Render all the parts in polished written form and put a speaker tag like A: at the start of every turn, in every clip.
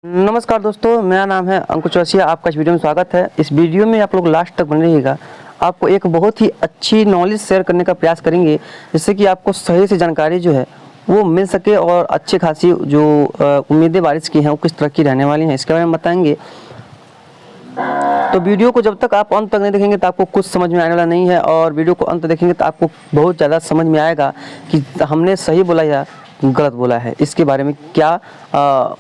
A: नमस्कार दोस्तों, मेरा नाम है अंकुश चौरसिया। आपका इस वीडियो में स्वागत है। इस वीडियो में आप लोग लास्ट तक बने रहिएगा। आपको एक बहुत ही अच्छी नॉलेज शेयर करने का प्रयास करेंगे, जिससे कि आपको सही से जानकारी जो है वो मिल सके और अच्छी खासी जो उम्मीदें बारिश की हैं वो किस तरह की रहने वाली हैं इसके बारे में बताएंगे। तो वीडियो को जब तक आप अंत तक नहीं देखेंगे तो आपको कुछ समझ में आने वाला नहीं है, और वीडियो को अंत देखेंगे तो आपको बहुत ज़्यादा समझ में आएगा कि हमने सही बोला या गलत बोला है। इसके बारे में क्या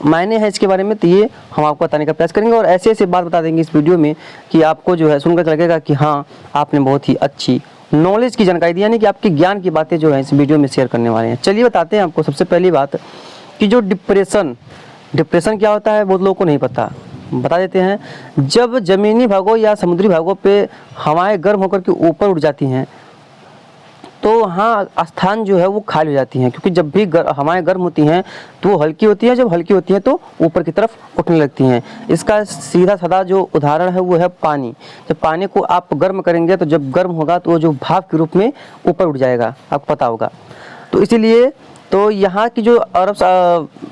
A: मायने हैं इसके बारे में, तो ये हम आपको बताने का प्रयास करेंगे और ऐसे ऐसे बात बता देंगे इस वीडियो में कि आपको जो है सुनकर लगेगा कि हाँ, आपने बहुत ही अच्छी नॉलेज की जानकारी दी, यानी कि आपकी ज्ञान की बातें जो है इस वीडियो में शेयर करने वाले हैं। चलिए बताते हैं आपको। सबसे पहली बात कि जो डिप्रेशन क्या होता है बहुत लोगों को नहीं पता, बता देते हैं। जब ज़मीनी भागों या समुद्री भागों पे हवाएं गर्म होकर के ऊपर उठ जाती हैं तो वहाँ स्थान जो है वो खाली हो जाती हैं, क्योंकि जब भी हवाएं गर्म होती हैं तो वो हल्की होती हैं, जब हल्की होती हैं तो ऊपर की तरफ उठने लगती हैं। इसका सीधा साधा जो उदाहरण है वो है पानी। जब पानी को आप गर्म करेंगे तो जब गर्म होगा तो वो जो भाप के रूप में ऊपर उठ जाएगा, आपको पता होगा। तो इसीलिए तो यहाँ की जो अरब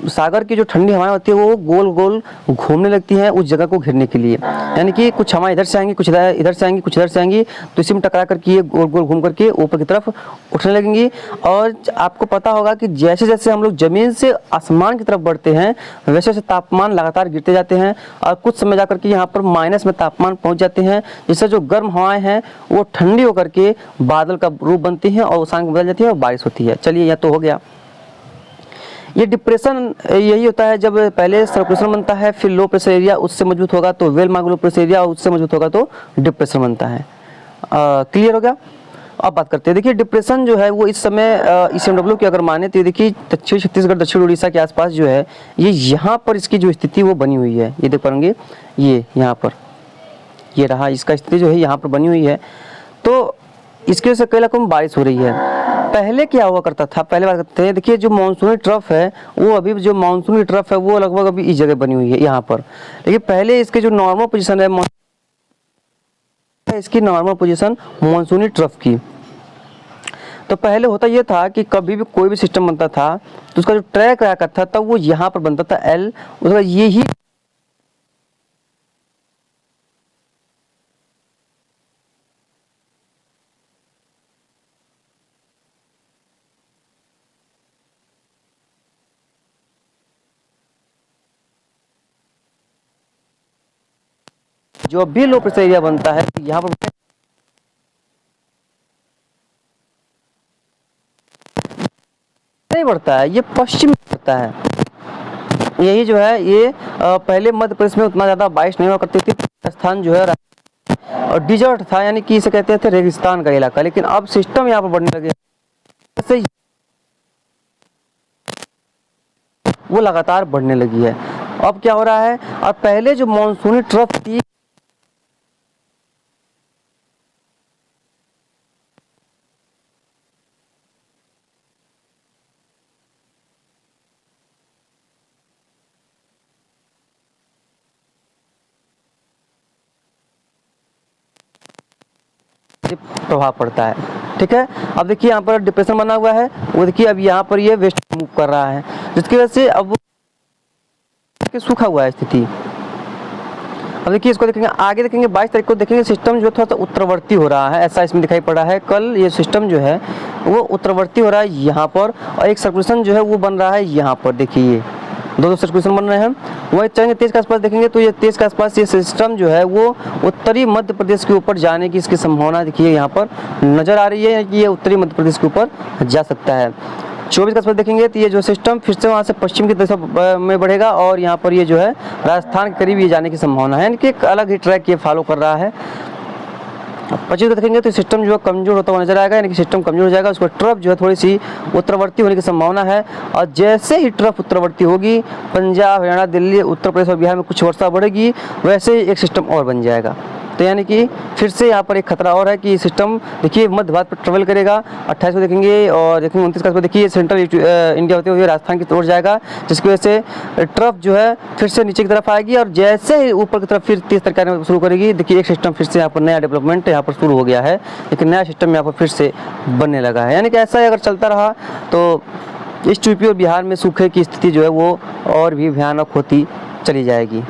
A: सागर की जो ठंडी हवाएं होती है वो गोल गोल घूमने लगती हैं उस जगह को घेरने के लिए, यानी कि कुछ हवाएं इधर से आएंगी, कुछ इधर से आएंगी, कुछ इधर से आएंगी, तो इसी में टकरा करके ये गोल गोल घूम करके ऊपर की तरफ उठने लगेंगी। और आपको पता होगा कि जैसे जैसे हम लोग ज़मीन से आसमान की तरफ बढ़ते हैं वैसे वैसे तापमान लगातार गिरते जाते हैं और कुछ समय जा करके यहाँ पर माइनस में तापमान पहुँच जाते हैं, जिससे जो गर्म हवाएँ हैं वो ठंडी होकर के बादल का रूप बनती हैं और शाम बदल जाती है और बारिश होती है। चलिए, यह तो हो गया। ये डिप्रेशन यही होता है, जब पहले सर्कुलेशन बनता है, फिर लो प्रेशर एरिया उससे मजबूत होगा तो well mark low pressure area, उससे मजबूत होगा तो डिप्रेशन बनता है। क्लियर हो गया। अब बात करते हैं। देखिए, डिप्रेशन जो है वो इस समय ECMW की अगर माने तो देखिए दक्षिण छत्तीसगढ़, दक्षिण उड़ीसा के आसपास जो है ये यहाँ पर इसकी जो स्थिति वो बनी हुई है। ये देख पाएंगे, ये यहाँ पर ये रहा, इसका स्थिति जो है यहाँ पर बनी हुई है। तो इसकी वजह से कई इलाकों में बारिश हो रही है। पहले क्या हुआ करता था, पहले बात करते हैं। देखिए, जो मानसूनी ट्रफ है वो अभी जो मानसूनी ट्रफ है वो लगभग अभी इस जगह बनी हुई है यहाँ पर। लेकिन पहले इसके जो नॉर्मल पोजीशन है, इसकी नॉर्मल पोजीशन मानसूनी ट्रफ की। तो पहले होता ये था कि कभी भी कोई भी सिस्टम बनता था तो उसका जो ट्रैक रहा करता था वो यहाँ पर बनता था L, उसका ये ही जो भी लो प्रेशर एरिया बनता है यहाँ पर नहीं बढ़ता है, ये पश्चिम में बढ़ता है। यही जो है ये पहले मध्य प्रदेश में उतना ज़्यादा बारिश नहीं हुआ करती थी। राजस्थान जो है और डिजर्ट था, यानी कि इसे कहते थे रेगिस्तान का इलाका। लेकिन अब सिस्टम यहाँ पर बढ़ने लगे, वो लगातार बढ़ने लगी है। अब क्या हो रहा है, और पहले जो मानसूनी ट्रफ थी प्रभाव पड़ता है। ठीक है, अब देखिए यहाँ पर डिप्रेशन बना हुआ है, वो देखिए अब यहाँ पर ये वेस्ट मूव कर रहा है, जिसकी वजह से अब सूखा हुआ है स्थिति। अब देखिए इसको देखेंगे, आगे देखेंगे 22 तारीख को देखेंगे सिस्टम जो थोड़ा सा उत्तरवर्ती हो रहा है, ऐसा इसमें दिखाई पड़ रहा है। कल ये सिस्टम जो है वो उत्तरवर्ती हो रहा है यहाँ पर, और एक सर्कुलेशन जो है वो बन रहा है यहाँ पर। देखिए ये दो सर्कुलेशन बन रहे हैं। वही चलेंगे 23 के आसपास देखेंगे तो ये 23 के आसपास ये सिस्टम जो है वो उत्तरी मध्य प्रदेश के ऊपर जाने की इसकी संभावना देखिए यहाँ पर नजर आ रही है कि ये उत्तरी मध्य प्रदेश के ऊपर जा सकता है। 24 के आसपास देखेंगे तो ये जो सिस्टम फिर से वहाँ से पश्चिम की दिशा में बढ़ेगा और यहाँ पर ये जो है राजस्थान के करीब ये जाने की संभावना है, यानी कि एक अलग ही ट्रैक ये फॉलो कर रहा है। 25 को देखेंगे तो सिस्टम जो है कमजोर होता हुआ नजर आएगा, यानी कि सिस्टम कमजोर हो जाएगा। उसको ट्रफ जो है थोड़ी सी उत्तरवर्ती होने की संभावना है, और जैसे ही ट्रफ उत्तरवर्ती होगी पंजाब, हरियाणा, दिल्ली, उत्तर प्रदेश और बिहार में कुछ वर्षा बढ़ेगी, वैसे ही एक सिस्टम और बन जाएगा। तो यानी कि फिर से यहाँ पर एक खतरा और है कि सिस्टम देखिए मध्य भारत पर ट्रेवल करेगा। 28 को देखेंगे और देखेंगे 29 का देखिए सेंट्रल इंडिया होते हुए राजस्थान की ओर जाएगा, जिसकी वजह से ट्रफ जो है फिर से नीचे की तरफ आएगी और जैसे ही ऊपर की तरफ फिर 30 तारीख आने शुरू करेगी। देखिए एक सिस्टम फिर से यहाँ पर नया डेवलपमेंट यहाँ पर शुरू हो गया है, लेकिन नया सिस्टम यहाँ पर फिर से बनने लगा है। यानी कि ऐसा अगर चलता रहा तो इस यूपी और बिहार में सूखे की स्थिति जो है वो और भी भयानक होती चली जाएगी।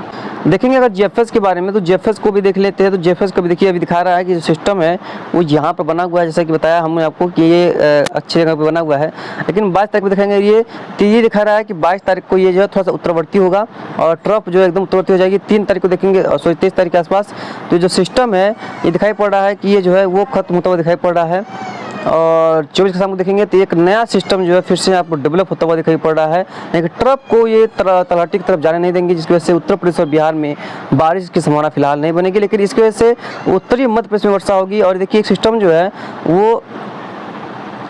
A: देखेंगे अगर जीएफएस के बारे में, तो जीएफएस को भी देख लेते हैं। तो जीएफएस को भी देखिए, अभी दिखा रहा है कि जो सिस्टम है वो यहाँ पर बना हुआ है, जैसा कि बताया हमने आपको कि ये अच्छी जगह पे बना हुआ है। लेकिन 22 तारीख को देखेंगे ये दिखा रहा है कि 22 तारीख को ये जो है थोड़ा सा उत्तरवर्ती होगा और ट्रफ जो है एकदम उत्तरवर्ती हो जाएगी। 3 तारीख को देखेंगे, सॉरी 23 तारीख के आसपास तो जो सिस्टम है ये दिखाई पड़ रहा है कि ये जो है वो खत्म होता हुआ दिखाई पड़ रहा है। और 24 के शाम को देखेंगे तो एक नया सिस्टम जो है फिर से यहाँ पर डेवलप होता हुआ दिखाई पड़ रहा है। लेकिन ट्रफ को ये तलहटी की तरफ जाने नहीं देंगे, जिसकी वजह से उत्तर प्रदेश और बिहार में बारिश की संभावना फिलहाल नहीं बनेगी। लेकिन इसकी वजह से उत्तरी मध्य प्रदेश में वर्षा होगी। और देखिए एक सिस्टम जो है वो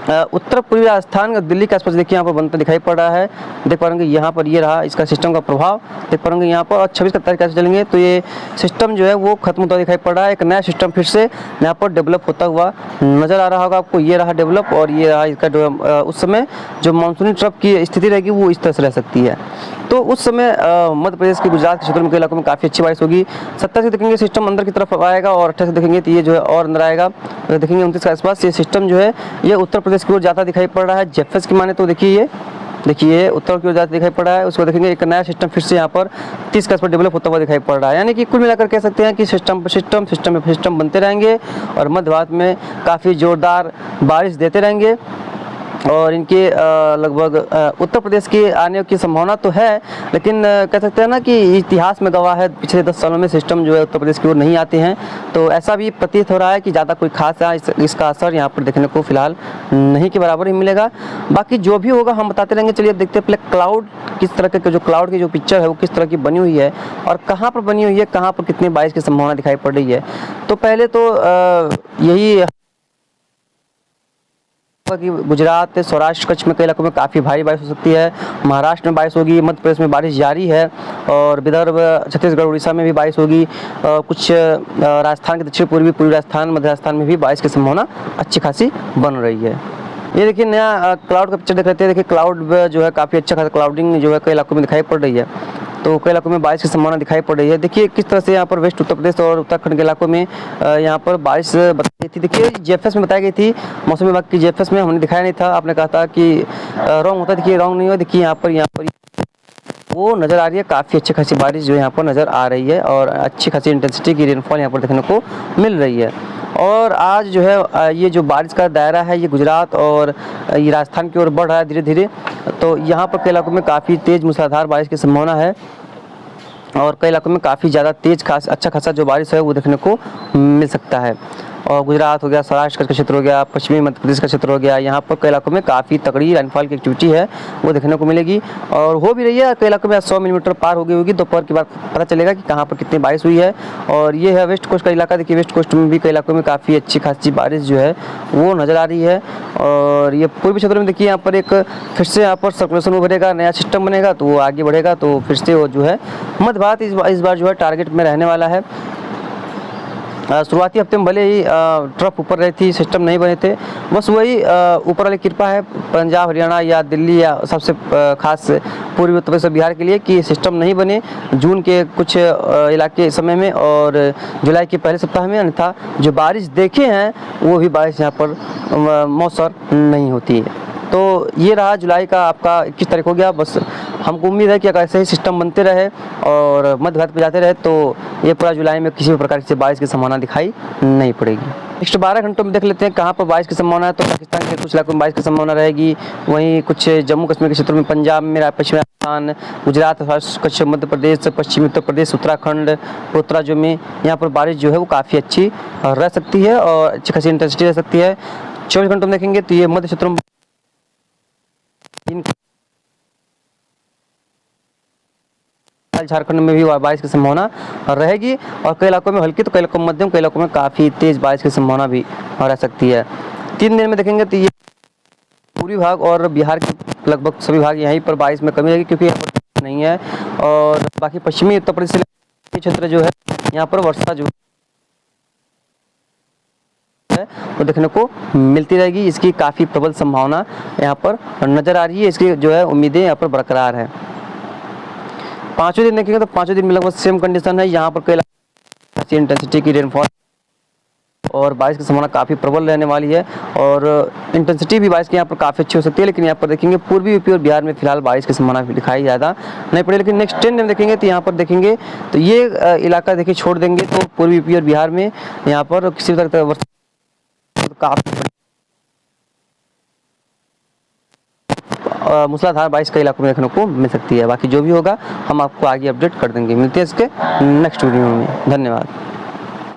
A: उत्तर पूर्वी राजस्थान और दिल्ली के आसपास देखिए यहाँ पर बनता दिखाई पड़ रहा है। देख पा रहे यहाँ पर ये रहा इसका सिस्टम का प्रभाव, देख पा रहे यहाँ पर। और 26 तारीख कैसे चलेंगे तो ये सिस्टम जो है वो खत्म होता दिखाई पड़ रहा है। एक नया सिस्टम फिर से यहाँ पर डेवलप होता हुआ नजर आ रहा होगा आपको। ये रहा डेवलप और ये रहा इसका उस समय जो मानसूनी ट्रफ की स्थिति रहेगी वो इस तरह से रह सकती है। तो उस समय मध्य प्रदेश के गुजरात के क्षेत्रों में कई इलाकों में काफ़ी अच्छी बारिश होगी। 27 से देखेंगे सिस्टम अंदर की तरफ आएगा और 28 से देखेंगे तो ये जो है और अंदर आएगा। देखेंगे 29 के आसपास ये सिस्टम जो है ये उत्तर प्रदेश की ओर जाता दिखाई पड़ रहा है। जीएफएस की माने तो देखिए उत्तर की ओर जाता दिखाई पड़ रहा है। उसको देखेंगे एक नया सिस्टम फिर से यहाँ पर 30 के आसपास डेवलप होता हुआ दिखाई पड़ रहा है। यानी कि कुल मिलाकर कह सकते हैं कि सिस्टम बनते रहेंगे और मध्य भारत में काफ़ी जोरदार बारिश देते रहेंगे। और इनके लगभग उत्तर प्रदेश के आने की संभावना तो है, लेकिन कह सकते हैं ना कि इतिहास में गवाह है पिछले 10 सालों में सिस्टम जो है उत्तर प्रदेश की ओर नहीं आते हैं। तो ऐसा भी प्रतीत हो रहा है कि ज़्यादा कोई खास इसका असर यहाँ पर देखने को फिलहाल नहीं के बराबर ही मिलेगा। बाकी जो भी होगा हम बताते रहेंगे। चलिए अब देखते हैं पहले क्लाउड किस तरह के, जो क्लाउड की जो पिक्चर है वो किस तरह की बनी हुई है और कहाँ पर बनी हुई है, कहाँ पर कितनी बारिश की संभावना दिखाई पड़ रही है। तो पहले तो यही कि गुजरात, सौराष्ट्र, कच्छ में कई इलाकों में काफ़ी भारी बारिश हो सकती है। महाराष्ट्र में बारिश होगी, मध्य प्रदेश में बारिश जारी है और विदर्भ, छत्तीसगढ़, उड़ीसा में भी बारिश होगी। कुछ राजस्थान के दक्षिण पूर्वी राजस्थान, मध्य राजस्थान में भी बारिश की संभावना अच्छी खासी बन रही है। ये देखिए नया क्लाउड का पिक्चर देख लेते हैं। देखिए क्लाउड जो है काफ़ी अच्छा खासा क्लाउडिंग जो है कई इलाकों में दिखाई पड़ रही है। तो कई इलाकों में बारिश की संभावना दिखाई पड़ रही है। देखिए किस तरह से यहाँ पर वेस्ट उत्तर प्रदेश और उत्तराखंड के इलाकों में यहाँ पर बारिश बताई गई थी। देखिए जीएफएस में बताई गई थी, मौसम विभाग की जीएफएस में हमने दिखाया नहीं था। आपने कहा था कि रॉन्ग होता है, देखिए रॉन्ग नहीं हुआ। देखिए यहाँ पर वो नज़र आ रही है, काफ़ी अच्छी खासी बारिश जो यहाँ पर नज़र आ रही है और अच्छी खासी इंटेंसिटी की रेनफॉल यहाँ पर देखने को मिल रही है। और आज जो है ये जो बारिश का दायरा है ये गुजरात और ये राजस्थान की ओर बढ़ रहा है धीरे धीरे। तो यहाँ पर कई इलाकों में काफ़ी तेज़ मूसलाधार बारिश की संभावना है और कई इलाकों में काफ़ी ज़्यादा तेज़ अच्छा खासा जो बारिश है वो देखने को मिल सकता है। और गुजरात हो गया, सौराष्ट्र का क्षेत्र हो गया, पश्चिमी मध्य प्रदेश का क्षेत्र हो गया, यहाँ पर कई इलाकों में काफ़ी तगड़ी रेनफॉल की एक्टिविटी है वो देखने को मिलेगी और हो भी रही है। कई इलाकों में 100 मिलीमीटर पार हो गई होगी। दोपहर के बाद पता चलेगा कि कहाँ पर कितनी बारिश हुई है। और ये है वेस्ट कोस्ट का इलाका। देखिए वेस्ट कोस्ट में भी कई इलाकों में काफ़ी अच्छी खासी बारिश जो है वो नज़र आ रही है। और ये पूर्वी क्षेत्र में देखिए यहाँ पर एक फिर से यहाँ पर सर्कुलेशन उभरेगा, नया सिस्टम बनेगा तो वो आगे बढ़ेगा। तो फिर से वो जो है मध्य भारत इस बार जो है टारगेट में रहने वाला है। शुरुआती हफ्ते में भले ही ट्रफ ऊपर रही थी, सिस्टम नहीं बने थे, बस वही ऊपर वाली कृपा है पंजाब, हरियाणा या दिल्ली या सबसे खास पूर्वी उत्तर प्रदेश और बिहार के लिए कि सिस्टम नहीं बने जून के कुछ इलाके समय में और जुलाई के पहले सप्ताह में। अन्यथा जो बारिश देखे हैं वो भी बारिश यहाँ पर मौसर नहीं होती है। तो ये रहा जुलाई का आपका 21 तारीख हो गया। बस हमको उम्मीद है कि अगर ऐसे ही सिस्टम बनते रहे और मध्य भारत पे जाते रहे तो ये पूरा जुलाई में किसी भी प्रकार की बारिश की संभावना दिखाई नहीं पड़ेगी। नेक्स्ट 12 घंटों में देख लेते हैं कहाँ पर बारिश की संभावना है। तो पाकिस्तान के कुछ इलाकों में बारिश की संभावना रहेगी, वहीं कुछ जम्मू कश्मीर के क्षेत्रों में, पंजाब में, पश्चिमी राजस्थान, गुजरात, कच्छ, मध्य प्रदेश, पश्चिमी उत्तर प्रदेश, उत्तराखंड, उत्तराखंड में यहाँ पर बारिश जो है वो काफ़ी अच्छी रह सकती है और अच्छी खासी इंटेंसिटी रह सकती है। 24 घंटों में देखेंगे तो ये मध्य क्षेत्रों में झारखंड में भी बारिश की संभावना रहेगी और कई इलाकों में हल्की तो कई इलाकों में मध्यम, कई इलाकों में काफ़ी तेज बारिश की संभावना भी रह सकती है। 3 दिन में देखेंगे तो ये पूर्वी भाग और बिहार के लगभग सभी भाग यहीं पर बारिश में कमी रहेगी क्योंकि यहाँ पर नहीं है। और बाकी पश्चिमी उत्तर प्रदेश के क्षेत्र जो है यहाँ पर वर्षा जो है वो देखने को मिलती रहेगी। इसकी काफ़ी प्रबल संभावना यहाँ पर नज़र आ रही है। इसकी जो है उम्मीदें यहाँ पर बरकरार है। 5वें दिन देखेंगे तो 5वें दिन में लगभग सेम कंडीशन है। यहाँ पर कई इंटेंसिटी की रेनफॉल और बारिश की संभावना काफ़ी प्रबल रहने वाली है और इंटेंसिटी भी बारिश की यहाँ पर काफ़ी अच्छी हो सकती है। लेकिन यहाँ पर देखेंगे पूर्वी यूपी और बिहार में फिलहाल बारिश की संभावना दिखाई ज़्यादा नहीं पड़ी। लेकिन नेक्स्ट 10 दिन देखेंगे तो यहाँ पर देखेंगे तो ये इलाका देखिए छोड़ देंगे तो पूर्वी यूपी और बिहार में यहाँ पर किसी तरह काफ़ी मूसलाधार बारिश कई इलाकों में देखने को मिल सकती है। बाकी जो भी होगा हम आपको आगे अपडेट कर देंगे। मिलते हैं इसके नेक्स्ट वीडियो में। धन्यवाद।